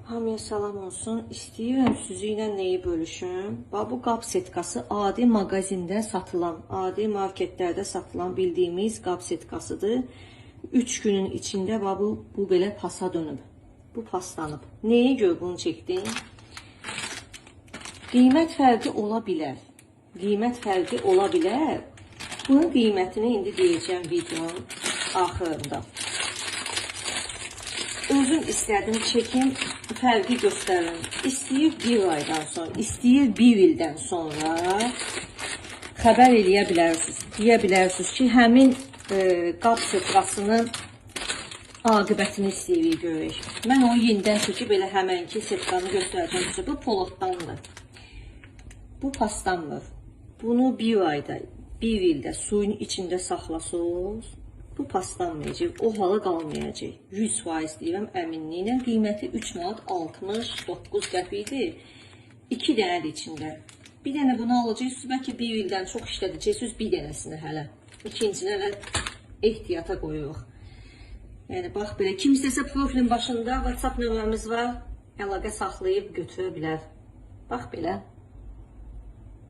Hamıya salam olsun. İstəyirəm sizinlə neyi bölüşüm? Bu qab setkası adi mağazində satılan, adi marketlərdə satılan bildiyimiz qab setkasıdır. 3 günün içində bu belə pasa dönüb. Bu paslanıb. Nəyə görə bunu çəkdim? Qiymət fərqi ola bilər. Qiymət fərqi ola bilər. Bunun qiymətini indi deyəcəm videonun axırında. Özüm istədim çəkim, fərqi göstərin. İstəyir bir aydan sonra, istəyir bir ildən sonra xəbər eləyə bilərsiniz. Deyə bilərsiniz ki, həmin qab setkasının aqibətini istəyirik görək. Mən onu yenidən çəkib elə həmənki setkanı göstərəcəm ki, bu polotdandır. Bu paslanmır. Bunu bir ayda, bir ildə suyun içində saxlasınız. Bu paslanmayacaq, o hala qalmayacaq. 100% deyirəm əminliklə. Qiyməti 3 manat 69 qəpikdir. 2 dənədir içində. Bir dənə bunu alacaqsınız, bəlkə bir ildən çox işlədəcəksiniz bir dənəsini hələ. İkincinə hələ ehtiyata qoyuruq. Yəni, bax belə, kim istəsə profilin başında WhatsApp nömrəmiz var, əlaqə saxlayıb götürə bilər. Bax belə.